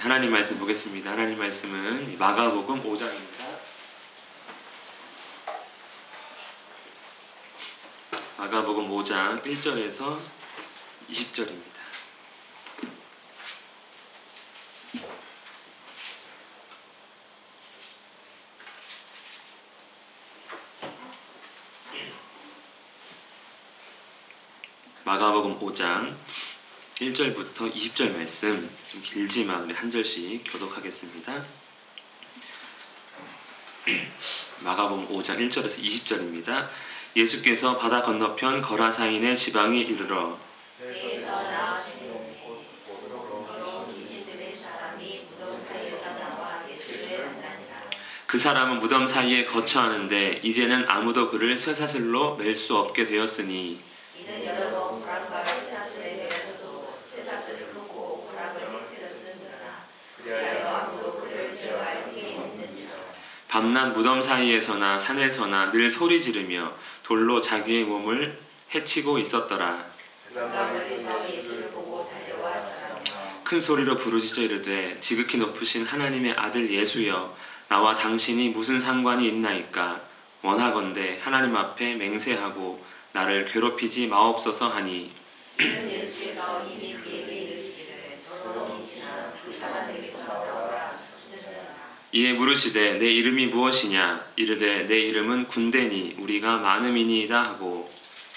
하나님 말씀 보겠습니다. 하나님 말씀은 마가복음 5장입니다. 마가복음 5장 1절에서 20절입니다. 마가복음 5장 1절부터 20절 말씀, 좀 길지만 우리 한 절씩 교독하겠습니다. 마가복음 5장 1절에서 20절입니다. 예수께서 바다 건너편 거라사인의 지방에 이르러 그 사람은 무덤 사이에 거처하는데 이제는 아무도 그를 쇠사슬로 맬 수 없게 되었으니 이는 여러 번 고랑과 쇠사슬에 매여서도 쇠사슬을 끊고 고랑을 해뜨렸으므로나 그리하여 아무도 그를 제어할 힘이 없는지라. 밤낮 무덤 사이에서나 산에서나 늘 소리 지르며 돌로 자기의 몸을 해치고 있었더라. 그가 멀리서 예수를 보고 달려와 큰 소리로 부르짖어 이르되 지극히 높으신 하나님의 아들 예수여, 나와 당신이 무슨 상관이 있나이까? 원하건대 하나님 앞에 맹세하고 나를 괴롭히지 마옵소서 하니 이는 예수께서 이미 그에게 이르시기를 너로 계시나 그 사람에게서 나오라 하셨으나 이에 물으시되 내 이름이 무엇이냐? 이르되 내 이름은 군대니 우리가 많음이니이다 하고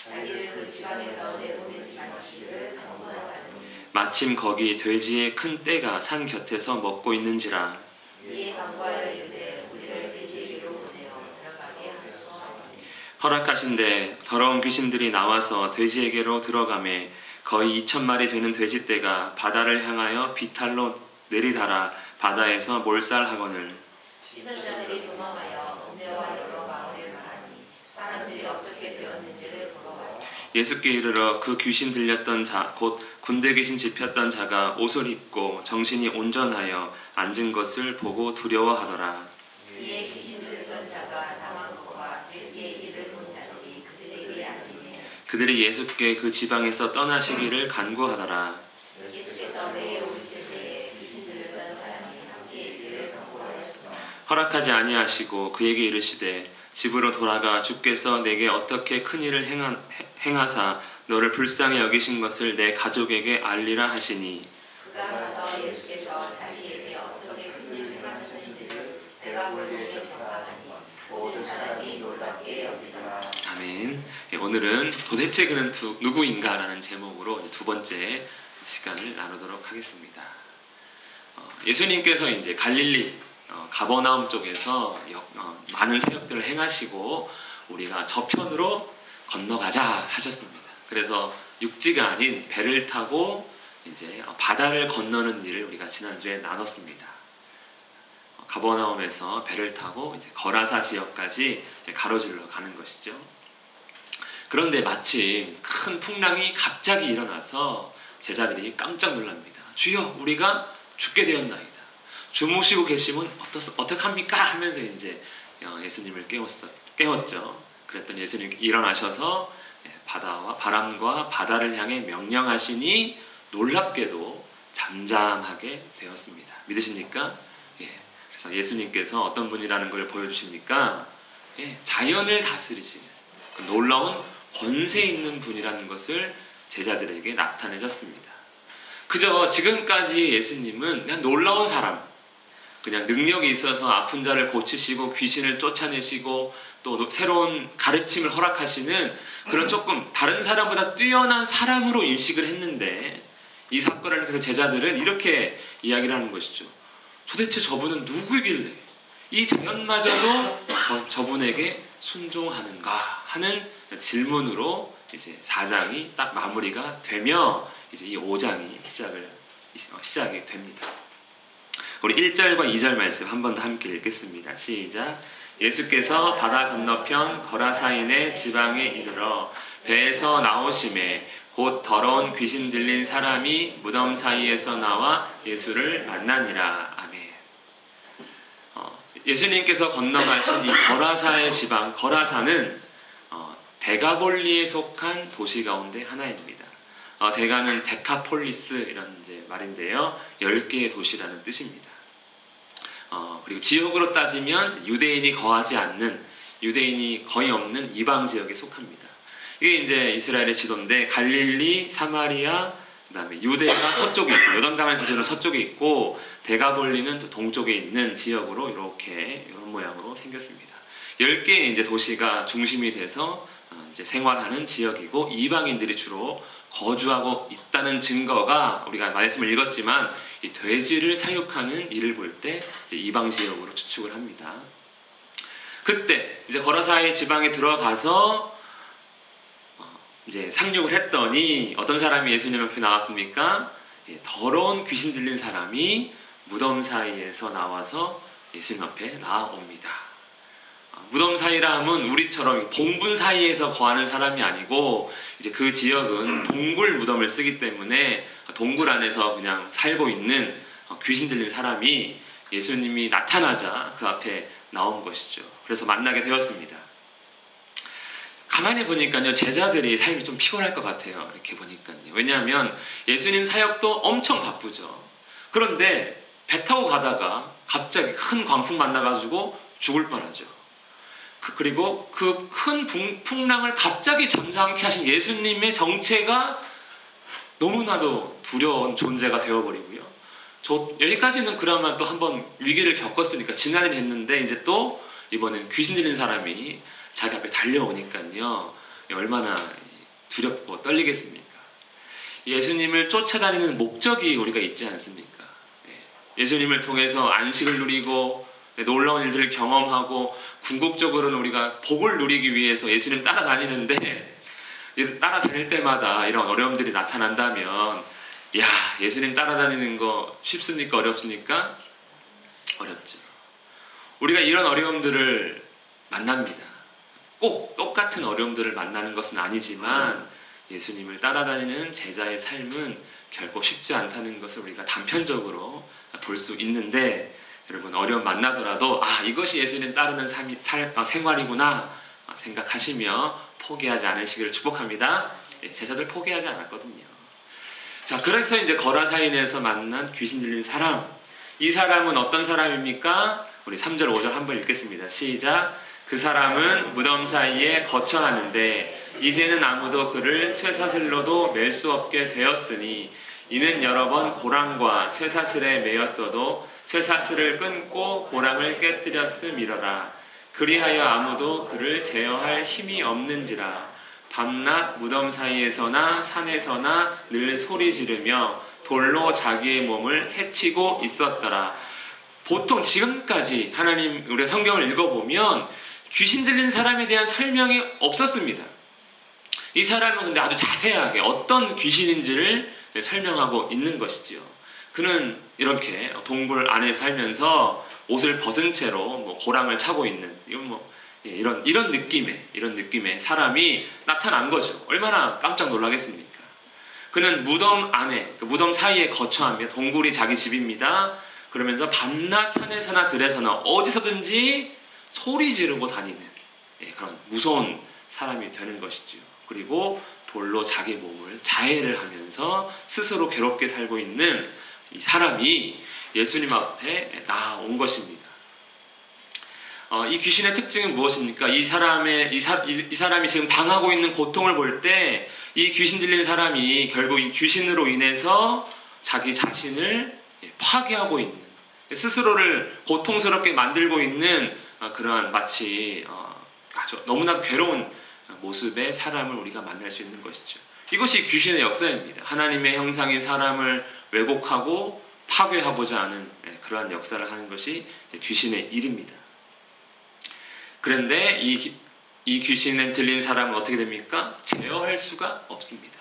자기를 그 지방에서 내보내지 마시기를 간구하더니 마침 거기 돼지의 큰 떼가 산 곁에서 먹고 있는지라. 이에 간구하여 이르되 우리를 돼지에게로 보내어 들어가게 하소서. 허락하신대 더러운 귀신들이 나와서 돼지에게로 들어가매 거의 2,000마리 되는 돼지떼가 바다를 향하여 비탈로 내리달아 바다에서 몰살하거늘 씻은 자들이 도망하여 동네와 여러 마을을 말하니 사람들이 어떻게 되었는지를 보러 왔다. 예수께 이르러 그 귀신 들렸던 자 곧 군대 귀신 집혔던 자가 옷을 입고 정신이 온전하여 앉은 것을 보고 두려워하더라. 이에 귀신 들렸던 자가 당한 돼지의 일을 본 자들이 그들에게 알리매 그들이 예수께 그 지방에서 떠나시기를 간구하더라. 예수께서 배에 오르실 때에 귀신 들렸던 사람이 함께 있기를 간구하였으나 허락하지 아니하시고 그에게 이르시되 집으로 돌아가 주께서 내게 어떻게 큰 일을 행하사 너를 불쌍히 여기신 것을 내 가족에게 알리라 하시니 그가 가서 예수께서 자기에게 어떻게 큰 일을 행하셨는지를 내가 몰래 전파하니 모든 사람이 놀랍게 여기더라. 아멘. 오늘은 도대체 그는 누구인가 라는 제목으로 두 번째 시간을 나누도록 하겠습니다. 예수님께서 이제 갈릴리 가버나움 쪽에서 많은 사역들을 행하시고 우리가 저편으로 건너가자 하셨습니다. 그래서 육지가 아닌 배를 타고 이제 바다를 건너는 일을 우리가 지난주에 나눴습니다. 가버나움에서 배를 타고 이제 거라사 지역까지 가로질러 가는 것이죠. 그런데 마침 큰 풍랑이 갑자기 일어나서 제자들이 깜짝 놀랍니다. 주여, 우리가 죽게 되었나이다. 주무시고 계시면 어떡합니까? 하면서 이제 예수님을 깨웠죠. 그랬더니 예수님 일어나셔서 바다와 바람과 바다를 향해 명령하시니 놀랍게도 잠잠하게 되었습니다. 믿으십니까? 그래서 예수님께서 어떤 분이라는 걸 보여주십니까? 자연을 다스리시는 그 놀라운 권세 있는 분이라는 것을 제자들에게 나타내셨습니다. 그저 지금까지 예수님은 그냥 놀라운 사람, 그냥 능력이 있어서 아픈 자를 고치시고 귀신을 쫓아내시고 또 새로운 가르침을 허락하시는 그런 조금 다른 사람보다 뛰어난 사람으로 인식을 했는데 이 사건을 통해서 제자들은 이렇게 이야기를 하는 것이죠. 도대체 저분은 누구이길래 이 자연마저도 저분에게 순종하는가 하는 질문으로 이제 4장이 딱 마무리가 되며 이제 이 5장이 시작이 됩니다. 우리 1절과 2절 말씀 한 번 더 함께 읽겠습니다. 시작. 예수께서 바다 건너편 거라사인의 지방에 이르러 배에서 나오심에 곧 더러운 귀신 들린 사람이 무덤 사이에서 나와 예수를 만나니라. 아멘. 예수님께서 건너가신 이 거라사의 지방, 거라사는 대가볼리에 속한 도시 가운데 하나입니다. 대가는 데카폴리스 이런 이제 말인데요. 10개의 도시라는 뜻입니다. 그리고 지역으로 따지면 유대인이 거하지 않는, 유대인이 거의 없는 이방 지역에 속합니다. 이게 이제 이스라엘의 지도인데 갈릴리, 사마리아, 그다음에 유대가 서쪽에 있고 요단강을 기준으로 서쪽에 있고 데가볼리는 또 동쪽에 있는 지역으로 이렇게 이런 모양으로 생겼습니다. 10개의 이제 도시가 중심이 돼서 이제 생활하는 지역이고 이방인들이 주로 거주하고 있다는 증거가 우리가 말씀을 읽었지만 이 돼지를 사육하는 일을 볼 때 이방 지역으로 추측을 합니다. 그때 이제 거라사의 지방에 들어가서 이제 상륙을 했더니 어떤 사람이 예수님 앞에 나왔습니까? 더러운 귀신 들린 사람이 무덤 사이에서 나와서 예수님 앞에 나옵니다. 무덤 사이라 하면 우리처럼 봉분 사이에서 거하는 사람이 아니고 이제 그 지역은 동굴 무덤을 쓰기 때문에 동굴 안에서 그냥 살고 있는 귀신 들린 사람이 예수님이 나타나자 그 앞에 나온 것이죠. 그래서 만나게 되었습니다. 가만히 보니까요, 제자들이 삶이 좀 피곤할 것 같아요. 이렇게 보니까요. 왜냐하면 예수님 사역도 엄청 바쁘죠. 그런데 배 타고 가다가 갑자기 큰 광풍 만나가지고 죽을 뻔하죠. 그리고 그 큰 풍랑을 갑자기 잠잠케 하신 예수님의 정체가 너무나도 두려운 존재가 되어버리고요. 여기까지는 그나마 또 한번 위기를 겪었으니까 지나긴 했는데 이제 또 이번엔 귀신 들린 사람이 자기 앞에 달려오니까요. 얼마나 두렵고 떨리겠습니까? 예수님을 쫓아다니는 목적이 우리가 있지 않습니까? 예수님을 통해서 안식을 누리고 놀라운 일들을 경험하고 궁극적으로는 우리가 복을 누리기 위해서 예수님 따라다니는데 따라다닐 때마다 이런 어려움들이 나타난다면 야, 예수님 따라다니는 거 쉽습니까? 어렵습니까? 어렵죠. 우리가 이런 어려움들을 만납니다. 꼭 똑같은 어려움들을 만나는 것은 아니지만 예수님을 따라다니는 제자의 삶은 결코 쉽지 않다는 것을 우리가 단편적으로 볼 수 있는데 여러분 어려움 만나더라도 이것이 예수님 따르는 생활이구나 생각하시며 포기하지 않으시기를 축복합니다. 제자들 포기하지 않았거든요. 자, 그래서 이제 거라사인에서 만난 귀신 들린 사람, 이 사람은 어떤 사람입니까? 우리 3절 5절 한번 읽겠습니다. 시작. 그 사람은 무덤 사이에 거처하는데 이제는 아무도 그를 쇠사슬로도 맬 수 없게 되었으니 이는 여러 번 고랑과 쇠사슬에 매였어도 쇠사슬을 끊고 고랑을 깨뜨렸음이러라. 그리하여 아무도 그를 제어할 힘이 없는지라. 밤낮 무덤 사이에서나 산에서나 늘 소리 지르며 돌로 자기의 몸을 해치고 있었더라. 보통 지금까지 하나님 우리가 성경을 읽어보면 귀신 들린 사람에 대한 설명이 없었습니다. 이 사람은 근데 아주 자세하게 어떤 귀신인지를 설명하고 있는 것이지요. 그는 이렇게 동굴 안에 살면서 옷을 벗은 채로 고랑을 차고 있는 이런 느낌의 사람이 나타난 거죠. 얼마나 깜짝 놀라겠습니까? 그는 무덤 안에, 무덤 사이에 거처하며 동굴이 자기 집입니다. 그러면서 밤낮 산에서나 들에서나 어디서든지 소리 지르고 다니는 그런 무서운 사람이 되는 것이죠. 그리고 돌로 자기 몸을 자해를 하면서 스스로 괴롭게 살고 있는 이 사람이 예수님 앞에 나온 것입니다. 이 귀신의 특징은 무엇입니까? 이 사람이 지금 당하고 있는 고통을 볼 때 이 귀신 들린 사람이 결국 이 귀신으로 인해서 자기 자신을 파괴하고 있는, 스스로를 고통스럽게 만들고 있는 그러한 마치 아주 너무나도 괴로운 모습의 사람을 우리가 만날 수 있는 것이죠. 이것이 귀신의 역사입니다. 하나님의 형상인 사람을 왜곡하고 파괴하고자 하는 그러한 역사를 하는 것이 귀신의 일입니다. 그런데 이 귀신에 들린 사람은 어떻게 됩니까? 제어할 수가 없습니다.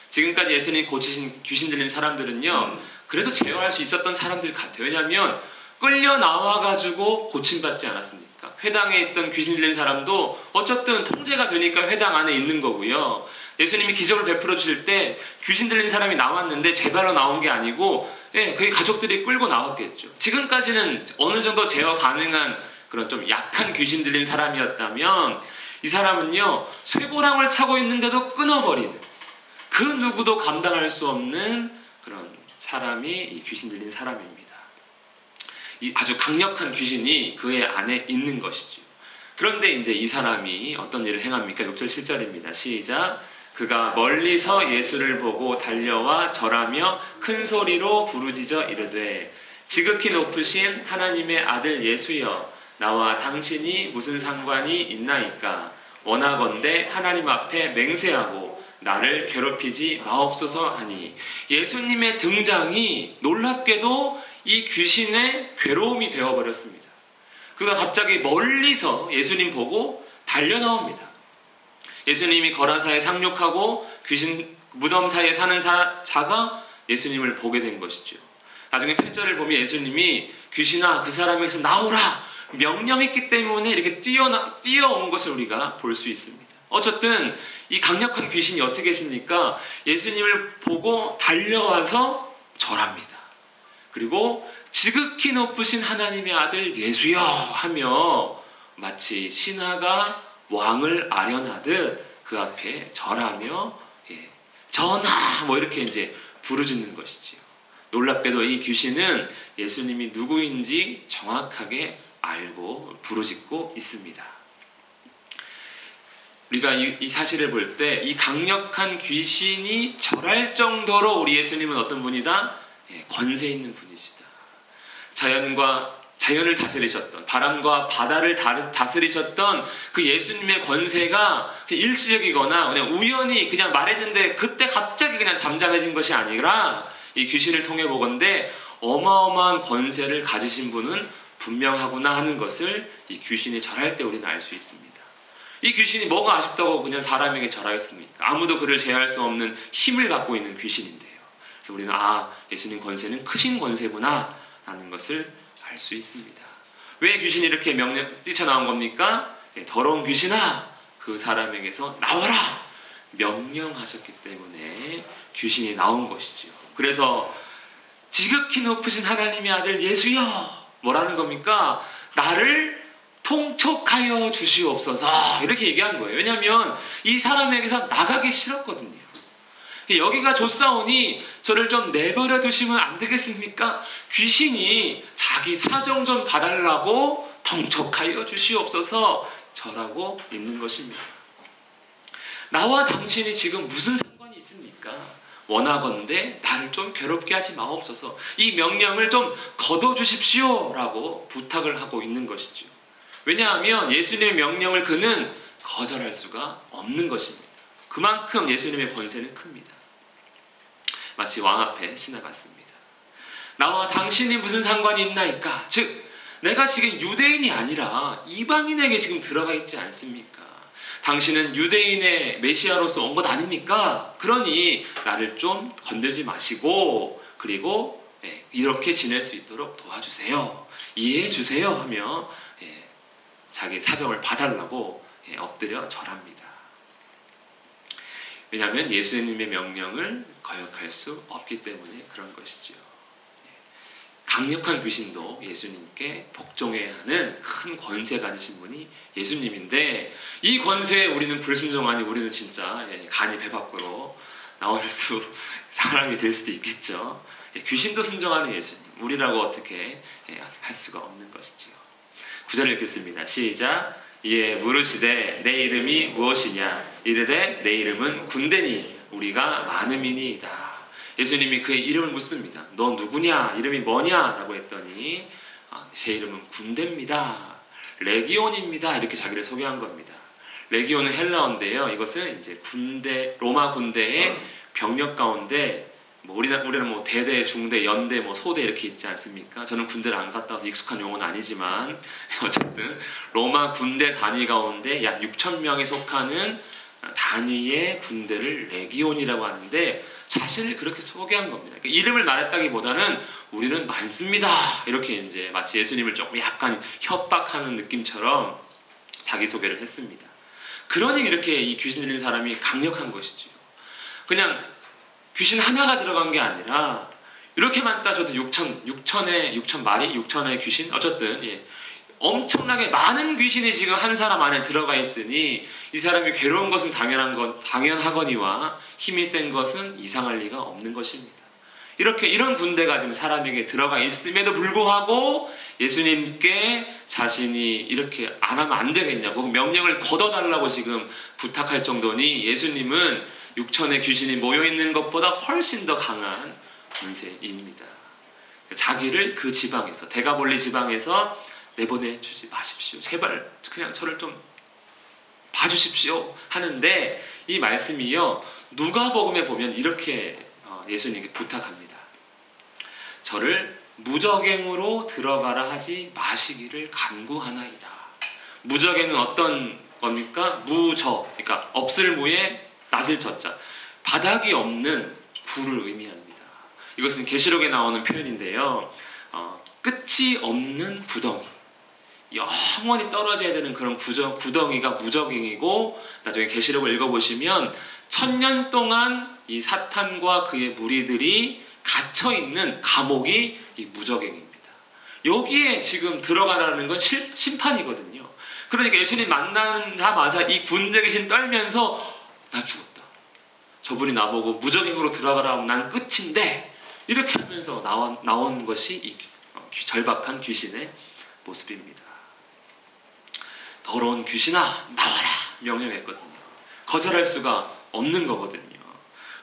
지금까지 예수님이 고치신 귀신 들린 사람들은요, 그래서 제어할 수 있었던 사람들 같아요. 왜냐하면 끌려 나와가지고 고침받지 않았습니까? 회당에 있던 귀신 들린 사람도 어쨌든 통제가 되니까 회당 안에 있는 거고요. 예수님이 기적을 베풀어 주실 때 귀신 들린 사람이 나왔는데 제 발로 나온 게 아니고 그의 가족들이 끌고 나왔겠죠. 지금까지는 어느 정도 제어 가능한 그런 좀 약한 귀신 들린 사람이었다면 이 사람은요, 쇠고랑을 차고 있는데도 끊어버리는 그 누구도 감당할 수 없는 그런 사람이 이 귀신 들린 사람입니다. 이 아주 강력한 귀신이 그의 안에 있는 것이죠. 그런데 이제 이 사람이 어떤 일을 행합니까? 6절 7절입니다. 시작. 그가 멀리서 예수를 보고 달려와 절하며 큰 소리로 부르짖어 이르되 지극히 높으신 하나님의 아들 예수여, 나와 당신이 무슨 상관이 있나이까? 원하건대 하나님 앞에 맹세하고 나를 괴롭히지 마옵소서 하니, 예수님의 등장이 놀랍게도 이 귀신의 괴로움이 되어버렸습니다. 그가 갑자기 멀리서 예수님 보고 달려 나옵니다. 예수님이 거라사에 상륙하고 귀신 무덤 사이에 사는 자가 예수님을 보게 된 것이죠. 나중에 8절을 보면 예수님이 귀신아 그 사람에게서 나오라 명령했기 때문에 이렇게 뛰어온 것을 우리가 볼 수 있습니다. 어쨌든 이 강력한 귀신이 어떻게 했습니까? 예수님을 보고 달려와서 절합니다. 그리고 지극히 높으신 하나님의 아들 예수여 하며 마치 신하가 왕을 아련하듯 그 앞에 절하며 전하 뭐 이렇게 이제 부르짖는 것이지요. 놀랍게도 이 귀신은 예수님이 누구인지 정확하게 알고 부르짖고 있습니다. 우리가 이 사실을 볼 때 이 강력한 귀신이 절할 정도로 우리 예수님은 어떤 분이다? 권세 있는 분이시다. 자연을 다스리셨던, 바람과 바다를 다스리셨던 그 예수님의 권세가 일시적이거나 그냥 우연히 그냥 말했는데 그때 갑자기 그냥 잠잠해진 것이 아니라 이 귀신을 통해 보건대 어마어마한 권세를 가지신 분은 분명하구나 하는 것을 이 귀신이 절할 때 우리는 알 수 있습니다. 이 귀신이 뭐가 아쉽다고 그냥 사람에게 절하겠습니까? 아무도 그를 제어할 수 없는 힘을 갖고 있는 귀신인데요. 그래서 우리는 예수님 권세는 크신 권세구나 라는 것을 알 수 있습니다. 왜 귀신이 이렇게 뛰쳐나온 겁니까? 더러운 귀신아 그 사람에게서 나와라 명령하셨기 때문에 귀신이 나온 것이지요. 그래서 지극히 높으신 하나님의 아들 예수여 뭐라는 겁니까? 나를 통촉하여 주시옵소서 이렇게 얘기한 거예요. 왜냐하면 이 사람에게서 나가기 싫었거든요. 여기가 좋사오니 저를 좀 내버려 두시면 안 되겠습니까? 귀신이 자기 사정 좀 봐달라고 통촉하여 주시옵소서 절하고 있는 것입니다. 나와 당신이 지금 무슨 상관이 있습니까? 원하건대 나를 좀 괴롭게 하지 마옵소서. 이 명령을 좀 거둬주십시오 라고 부탁을 하고 있는 것이죠. 왜냐하면 예수님의 명령을 그는 거절할 수가 없는 것입니다. 그만큼 예수님의 권세는 큽니다. 마치 왕 앞에 신하 같습니다. 나와 당신이 무슨 상관이 있나이까? 즉 내가 지금 유대인이 아니라 이방인에게 지금 들어가 있지 않습니까? 당신은 유대인의 메시아로서 온 것 아닙니까? 그러니 나를 좀 건들지 마시고 그리고 이렇게 지낼 수 있도록 도와주세요. 이해해 주세요 하며 자기 사정을 봐달라고 엎드려 절합니다. 왜냐하면 예수님의 명령을 거역할 수 없기 때문에 그런 것이죠. 강력한 귀신도 예수님께 복종해야 하는 큰 권세 가지신 분이 예수님인데 이 권세에 우리는 불순종하니 우리는 진짜 간이 배 밖으로 나올 사람이 될 수도 있겠죠. 귀신도 순종하는 예수님, 우리라고 어떻게 할 수가 없는 것이죠. 9절 읽겠습니다. 시작. 이에 물으시되 내 이름이 무엇이냐? 이르되 내 이름은 군대니 우리가 많음이니이다. 예수님이 그의 이름을 묻습니다. 너 누구냐? 이름이 뭐냐? 라고 했더니 제 이름은 군대입니다. 레기온입니다. 이렇게 자기를 소개한 겁니다. 레기온은 헬라어인데요. 이것은 이제 로마 군대의 병력 가운데 우리는 대대, 중대, 연대, 소대 이렇게 있지 않습니까? 저는 군대를 안 갔다 와서 익숙한 용어는 아니지만 어쨌든 로마 군대 단위 가운데 약 6,000명에 속하는 단위의 군대를 레기온이라고 하는데 자신을 그렇게 소개한 겁니다. 그러니까 이름을 말했다기보다는 우리는 많습니다. 이렇게 이제 마치 예수님을 조금 약간 협박하는 느낌처럼 자기소개를 했습니다. 그러니 이렇게 이 귀신 들린 사람이 강력한 것이죠. 그냥 귀신 하나가 들어간 게 아니라 이렇게만 따져도 6천의 귀신 어쨌든 엄청나게 많은 귀신이 지금 한 사람 안에 들어가 있으니 이 사람이 괴로운 것은 당연하거니와 힘이 센 것은 이상할 리가 없는 것입니다. 이런 군대가 지금 사람에게 들어가 있음에도 불구하고 예수님께 자신이 이렇게 안 하면 안 되겠냐고 명령을 걷어달라고 지금 부탁할 정도니 예수님은 육천의 귀신이 모여있는 것보다 훨씬 더 강한 권세인입니다. 자기를 그 지방에서, 데가볼리 지방에서 내보내주지 마십시오. 제발 그냥 저를 좀 봐주십시오 하는데, 이 말씀이요, 누가복음에 보면 이렇게 예수님께 부탁합니다. 저를 무적행으로 들어가라 하지 마시기를 간구하나이다. 무적행은 어떤 겁니까? 무적, 그러니까 없을 무에 낮을 저자, 바닥이 없는 불을 의미합니다. 이것은 계시록에 나오는 표현인데요, 끝이 없는 구덩이, 영원히 떨어져야 되는 그런 구덩이가 무적행이고, 나중에 계시록을 읽어보시면 1000년 동안 이 사탄과 그의 무리들이 갇혀있는 감옥이 이 무적행입니다. 여기에 지금 들어가라는 건 심판이거든요. 그러니까 예수님 만나자마자 이 군대 귀신 떨면서 나 죽었다, 저분이 나보고 무적행으로 들어가라 하면 난 끝인데, 이렇게 하면서 나온 것이 이 절박한 귀신의 모습입니다. 더러운 귀신아 나와라 명령했거든요. 거절할 수가 없는 거거든요.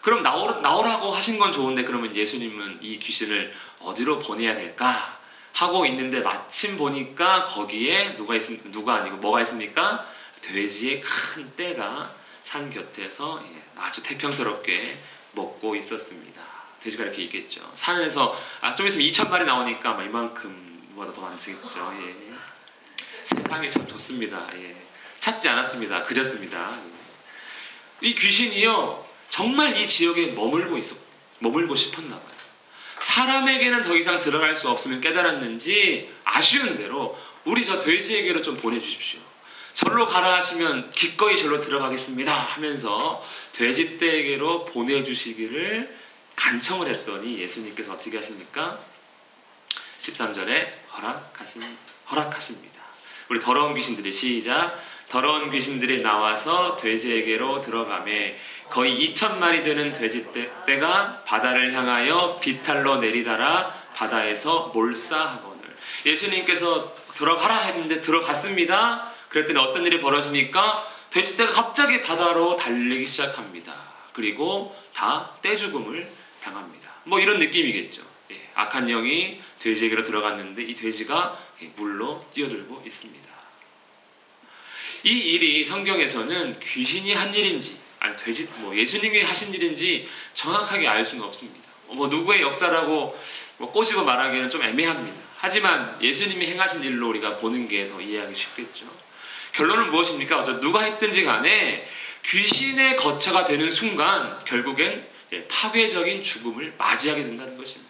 그럼 나오라고 하신 건 좋은데, 그러면 예수님은 이 귀신을 어디로 보내야 될까 하고 있는데, 마침 보니까 거기에 뭐가 있습니까? 돼지의 큰 떼가 산 곁에서 아주 태평스럽게 먹고 있었습니다. 돼지가 이렇게 있겠죠. 산에서 좀 있으면 2000마리 나오니까 아마 이만큼보다 더 많겠죠. 세상이 참 좋습니다. 찾지 않았습니다. 그렸습니다. 이 귀신이요, 정말 이 지역에 머물고 싶었나 봐요. 사람에게는 더 이상 들어갈 수 없음을 깨달았는지 아쉬운 대로 우리 저 돼지에게로 좀 보내주십시오. 절로 가라 하시면 기꺼이 절로 들어가겠습니다 하면서 돼지떼에게로 보내주시기를 간청을 했더니 예수님께서 어떻게 하십니까? 13절에 허락하십니다. 우리 더러운 귀신들이, 시작, 더러운 귀신들이 나와서 돼지에게로 들어가매 거의 2000마리 되는 돼지떼가 바다를 향하여 비탈로 내리다라 바다에서 몰사하거늘. 예수님께서 들어가라 했는데 들어갔습니다. 그랬더니 어떤 일이 벌어집니까? 돼지떼가 갑자기 바다로 달리기 시작합니다. 그리고 다 떼죽음을 당합니다. 뭐 이런 느낌이겠죠. 악한 영이 돼지에게로 들어갔는데 이 돼지가 물로 뛰어들고 있습니다. 이 일이 성경에서는 귀신이 한 일인지, 아니 예수님이 하신 일인지 정확하게 알 수는 없습니다. 누구의 역사라고 꼬시고 말하기는 좀 애매합니다. 하지만 예수님이 행하신 일로 우리가 보는 게 더 이해하기 쉽겠죠. 결론은 무엇입니까? 누가 했든지 간에 귀신의 거처가 되는 순간 결국엔 파괴적인 죽음을 맞이하게 된다는 것입니다.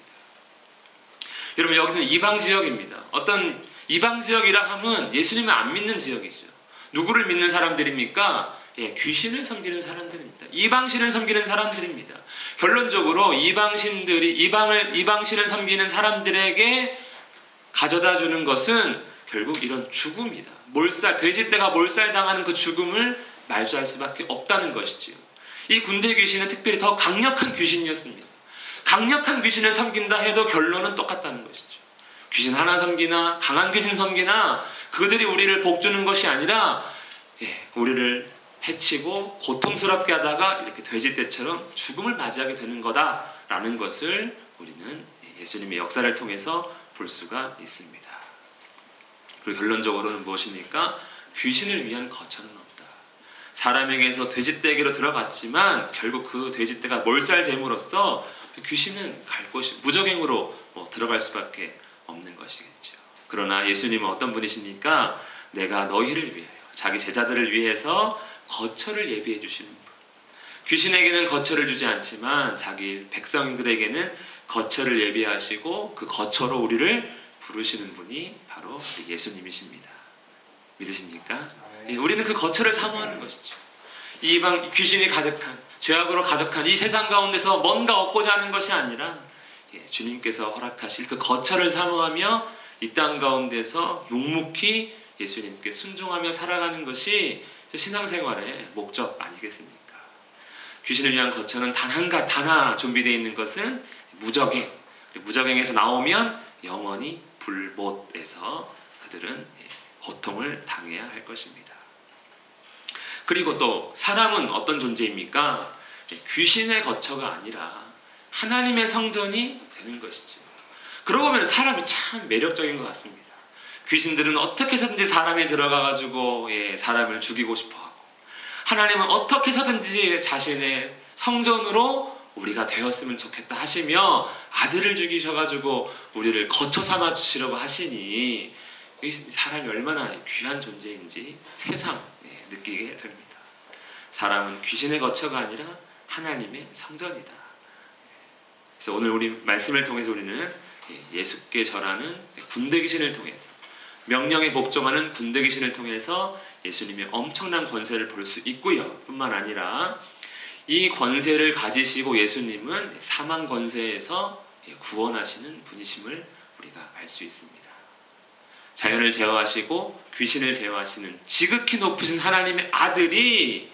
여러분, 여기는 이방 지역입니다. 어떤 이방 지역이라 하면 예수님을 안 믿는 지역이죠. 누구를 믿는 사람들입니까? 귀신을 섬기는 사람들입니다. 이방신을 섬기는 사람들입니다. 결론적으로 이방신을 섬기는 사람들에게 가져다 주는 것은 결국 이런 죽음이다. 돼지떼가 몰살당하는 그 죽음을 말조할 수밖에 없다는 것이지요. 이 군대 귀신은 특별히 더 강력한 귀신이었습니다. 강력한 귀신을 섬긴다 해도 결론은 똑같다는 것이죠. 귀신 하나 섬기나 강한 귀신 섬기나 그들이 우리를 복주는 것이 아니라 우리를 해치고 고통스럽게 하다가 이렇게 돼지떼처럼 죽음을 맞이하게 되는 거다라는 것을 우리는 예수님의 역사를 통해서 볼 수가 있습니다. 그리고 결론적으로는 무엇입니까? 귀신을 위한 거처는 없다. 사람에게서 돼지떼에게로 들어갔지만 결국 그 돼지떼가 몰살됨으로써 귀신은 갈 곳이 무적행으로 들어갈 수밖에 없는 것이겠죠. 그러나 예수님은 어떤 분이십니까? 내가 너희를 위하여, 자기 제자들을 위해서 거처를 예비해 주시는 분. 귀신에게는 거처를 주지 않지만 자기 백성들에게는 거처를 예비하시고 그 거처로 우리를 부르시는 분이 바로 예수님이십니다. 믿으십니까? 우리는 그 거처를 사모하는 것이죠. 이방 귀신이 가득한, 죄악으로 가득한 이 세상 가운데서 뭔가 얻고자 하는 것이 아니라 주님께서 허락하실 그 거처를 사모하며 이 땅 가운데서 묵묵히 예수님께 순종하며 살아가는 것이 신앙생활의 목적 아니겠습니까? 귀신을 위한 거처는 단 하나 준비되어 있는 것은 무적행. 무적행에서 나오면 영원히 불못에서 그들은 고통을 당해야 할 것입니다. 그리고 또 사람은 어떤 존재입니까? 귀신의 거처가 아니라 하나님의 성전이 되는 것이죠. 그러고 보면 사람이 참 매력적인 것 같습니다. 귀신들은 어떻게 해서든지 사람에 들어가가지고 사람을 죽이고 싶어하고, 하나님은 어떻게 해서든지 자신의 성전으로 우리가 되었으면 좋겠다 하시며 아들을 죽이셔가지고 우리를 거처 삼아 주시려고 하시니 이 사람이 얼마나 귀한 존재인지 새삼 느끼게 됩니다. 사람은 귀신의 거처가 아니라 하나님의 성전이다. 그래서 오늘 우리 말씀을 통해서 우리는 예수께 절하는 군대 귀신을 통해서, 명령에 복종하는 군대 귀신을 통해서 예수님의 엄청난 권세를 볼 수 있고요. 뿐만 아니라 이 권세를 가지시고 예수님은 사망 권세에서 구원하시는 분이심을 우리가 알 수 있습니다. 자연을 제어하시고 귀신을 제어하시는 지극히 높으신 하나님의 아들이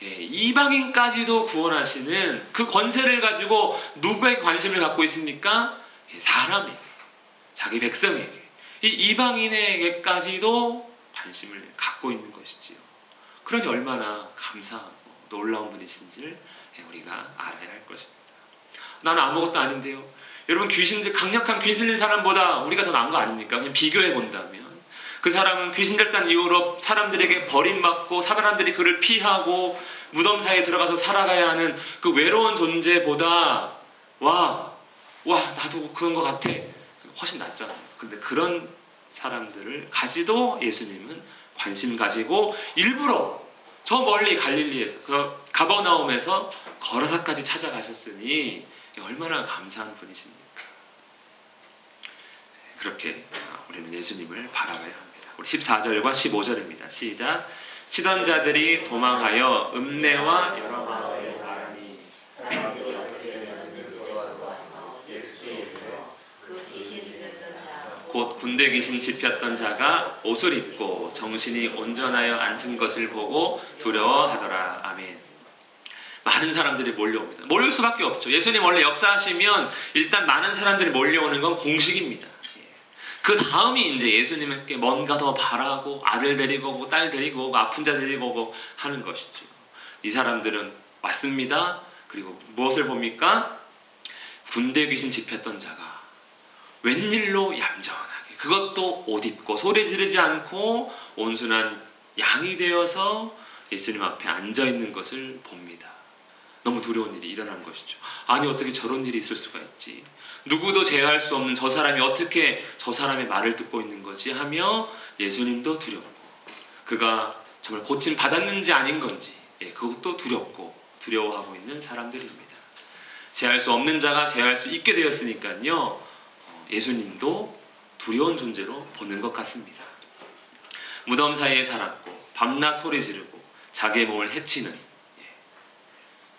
이방인까지도 구원하시는 그 권세를 가지고 누구에게 관심을 갖고 있습니까? 사람에게, 자기 백성에게, 이 이방인에게까지도 관심을 갖고 있는 것이지요. 그러니 얼마나 감사하고 놀라운 분이신지를 우리가 알아야 할 것입니다. 나는 아무것도 아닌데요. 여러분, 강력한 귀신 들린 사람보다 우리가 더 나은 거 아닙니까? 그냥 비교해 본다면 그 사람은 귀신 들렸다는 이유로 사람들에게 버림받고 사람들이 그를 피하고 무덤 사이에 들어가서 살아가야 하는 그 외로운 존재보다 와 나도 그런 것 같아 훨씬 낫잖아요. 근데 그런 사람들을 가지도 예수님은 관심 가지고 일부러 저 멀리 갈릴리에서 그 가버나움에서 걸어서까지 찾아가셨으니 얼마나 감사한 분이십니까? 그렇게 우리는 예수님을 바라봐야 합니다. 우리 14절과 15절입니다. 시작. 치던 자들이 도망하여 읍내와 여러 마을에 말하니 사람들이 어떻게 되었는지 와서 예수께 이르러 그 귀신 들렸던 자 곧 군대 귀신 집혔던 자가 옷을 입고 정신이 온전하여 앉은 것을 보고 두려워하더라. 아멘. 많은 사람들이 몰려옵니다. 몰릴 수밖에 없죠. 예수님 원래 역사하시면 일단 많은 사람들이 몰려오는 건 공식입니다. 그 다음이 이제 예수님께 뭔가 더 바라고 아들 데리고 오고 딸 데리고 오고 아픈 자 데리고 오고 하는 것이죠. 이 사람들은 왔습니다. 그리고 무엇을 봅니까? 군대 귀신 집혔던 자가 웬일로 얌전하게, 그것도 옷 입고 소리 지르지 않고 온순한 양이 되어서 예수님 앞에 앉아있는 것을 봅니다. 너무 두려운 일이 일어난 것이죠. 아니 어떻게 저런 일이 있을 수가 있지? 누구도 제어할 수 없는 저 사람이 어떻게 저 사람의 말을 듣고 있는 거지? 하며 예수님도 두렵고, 그가 정말 고침 받았는지 아닌 건지 그것도 두렵고 두려워하고 있는 사람들입니다. 제어할 수 없는 자가 제어할 수 있게 되었으니까요, 예수님도 두려운 존재로 보는 것 같습니다. 무덤 사이에 살았고 밤낮 소리 지르고 자기의 몸을 해치는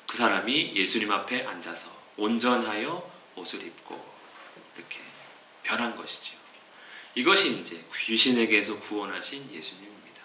그 사람이 예수님 앞에 앉아서 온전하여 옷을 입고 이렇게 변한 것이죠. 이것이 이제 귀신에게서 구원하신 예수님입니다.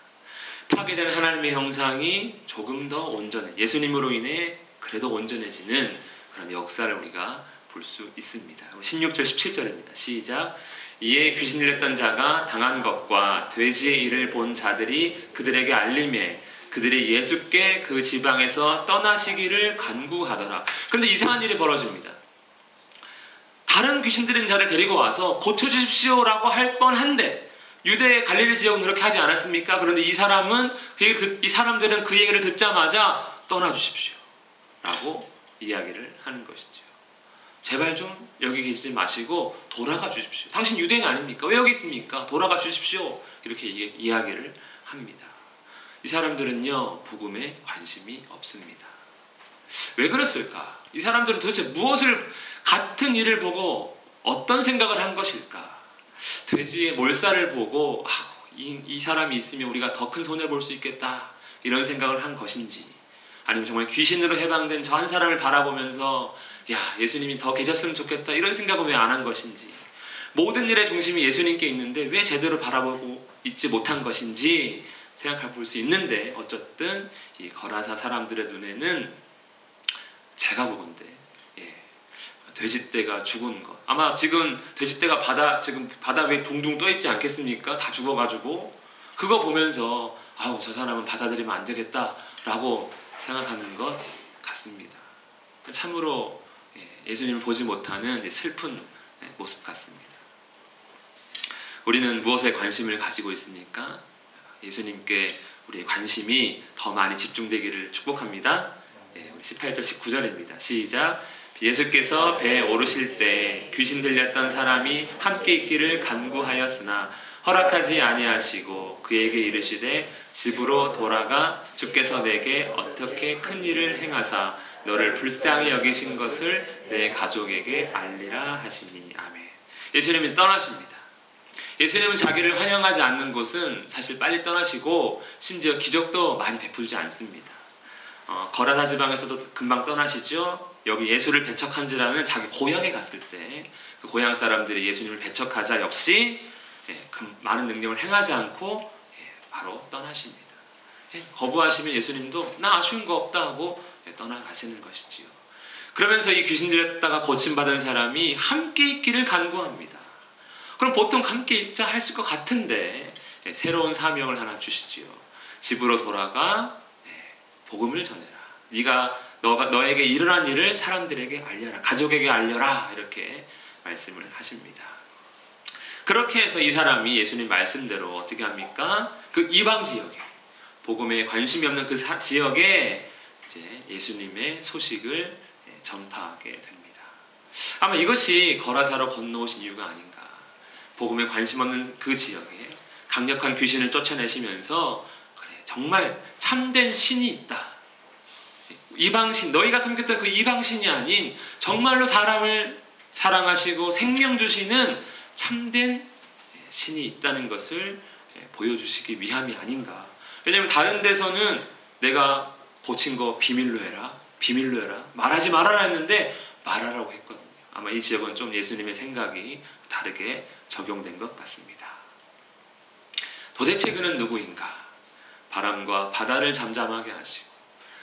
파괴된 하나님의 형상이 조금 더 온전해, 예수님으로 인해 그래도 온전해지는 그런 역사를 우리가 볼 수 있습니다. 16절 17절입니다. 시작. 이에 귀신 들렸던 자가 당한 것과 돼지의 일을 본 자들이 그들에게 알림해 그들이 예수께 그 지방에서 떠나시기를 간구하더라. 그런데 이상한 일이 벌어집니다. 다른 귀신 들린 자를 데리고 와서 고쳐주십시오라고 할 뻔한데, 유대 갈릴리 지역은 그렇게 하지 않았습니까? 그런데 이 사람들은 그 얘기를 듣자마자 떠나주십시오 라고 이야기를 하는 것이죠. 제발 좀 여기 계시지 마시고 돌아가 주십시오. 당신 유대인 아닙니까? 왜 여기 있습니까? 돌아가 주십시오. 이렇게 이야기를 합니다. 이 사람들은요, 복음에 관심이 없습니다. 왜 그랬을까? 이 사람들은 도대체 무엇을, 같은 일을 보고 어떤 생각을 한 것일까? 돼지의 몰살을 보고 이 사람이 있으면 우리가 더 큰 손해 볼 수 있겠다, 이런 생각을 한 것인지, 아니면 정말 귀신으로 해방된 저 한 사람을 바라보면서 야, 예수님이 더 계셨으면 좋겠다, 이런 생각을 왜 안 한 것인지, 모든 일의 중심이 예수님께 있는데 왜 제대로 바라보고 있지 못한 것인지 생각해 볼 수 있는데 어쨌든 이 거라사 사람들의 눈에는 제가 보건대 돼지떼가 죽은 것, 아마 지금 돼지떼가 지금 바다 위에 둥둥 떠 있지 않겠습니까? 다 죽어가지고 그거 보면서 아우 저 사람은 받아들이면 안 되겠다라고 생각하는 것 같습니다. 참으로 예수님을 보지 못하는 슬픈 모습 같습니다. 우리는 무엇에 관심을 가지고 있습니까? 예수님께 우리의 관심이 더 많이 집중되기를 축복합니다. 우리 18절 19절입니다. 시작. 예수께서 배에 오르실 때 귀신 들렸던 사람이 함께 있기를 간구하였으나 허락하지 아니하시고 그에게 이르시되 집으로 돌아가 주께서 내게 어떻게 큰 일을 행하사 너를 불쌍히 여기신 것을 내 가족에게 알리라 하시니. 아멘. 예수님이 떠나십니다. 예수님은 자기를 환영하지 않는 곳은 사실 빨리 떠나시고 심지어 기적도 많이 베풀지 않습니다. 거라사 지방에서도 금방 떠나시죠. 여기 예수를 배척한지라는 자기 고향에 갔을 때 그 고향 사람들이 예수님을 배척하자 역시 많은 능력을 행하지 않고 바로 떠나십니다. 거부하시면 예수님도 나 아쉬운 거 없다 하고 떠나가시는 것이지요. 그러면서 이 귀신 들렸다가 고침받은 사람이 함께 있기를 간구합니다. 그럼 보통 함께 있자 했을 것 같은데 새로운 사명을 하나 주시지요. 집으로 돌아가 복음을 전해라. 네가 너에게 일어난 일을 사람들에게 알려라. 가족에게 알려라. 이렇게 말씀을 하십니다. 그렇게 해서 이 사람이 예수님 말씀대로 어떻게 합니까? 그 이방 지역에 복음에 관심이 없는 그 지역에 이제 예수님의 소식을 전파하게 됩니다. 아마 이것이 거라사로 건너오신 이유가 아닌가. 복음에 관심 없는 그 지역에 강력한 귀신을 쫓아내시면서 그래, 정말 참된 신이 있다. 이방신, 너희가 섬겼던 그 이방신이 아닌 정말로 사람을 사랑하시고 생명 주시는 참된 신이 있다는 것을 보여주시기 위함이 아닌가. 왜냐하면 다른 데서는 내가 고친 거 비밀로 해라, 비밀로 해라, 말하지 말아라 했는데 말하라고 했거든요. 아마 이 지역은 좀 예수님의 생각이 다르게 적용된 것 같습니다. 도대체 그는 누구인가? 바람과 바다를 잠잠하게 하시고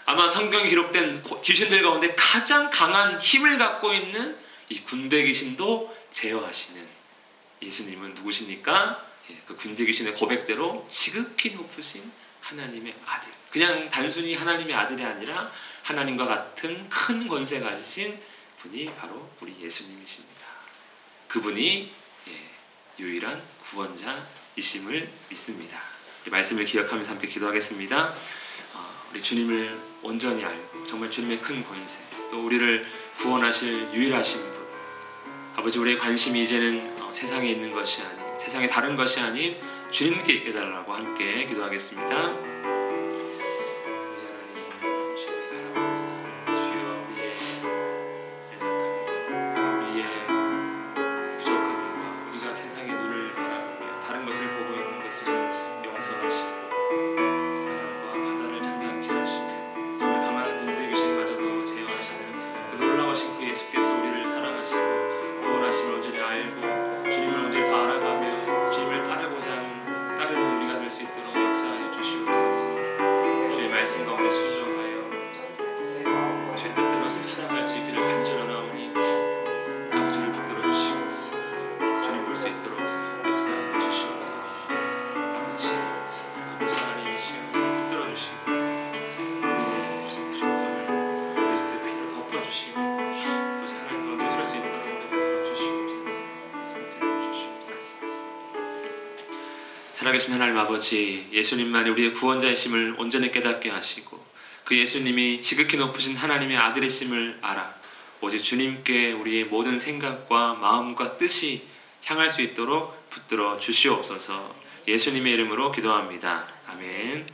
아마 성경에 기록된 귀신들 가운데 가장 강한 힘을 갖고 있는 이 군대 귀신도 제어하시는 예수님은 누구십니까? 그 군대 귀신의 고백대로 지극히 높으신 하나님의 아들. 그냥 단순히 하나님의 아들이 아니라 하나님과 같은 큰 권세 가지신 분이 바로 우리 예수님이십니다. 그분이 유일한 구원자이심을 믿습니다. 이 말씀을 기억하면서 함께 기도하겠습니다. 우리 주님을 온전히 알고 정말 주님의 큰 권세 또 우리를 구원하실 유일하신 분 아버지, 우리의 관심이 이제는 세상에 있는 것이 아닌 세상에 다른 것이 아닌 주님께 있게 해달라고 함께 기도하겠습니다. 살아계신 하나님 아버지, 예수님만이 우리의 구원자이심을 온전히 깨닫게 하시고 그 예수님이 지극히 높으신 하나님의 아들이심을 알아 오직 주님께 우리의 모든 생각과 마음과 뜻이 향할 수 있도록 붙들어 주시옵소서. 예수님의 이름으로 기도합니다. 아멘.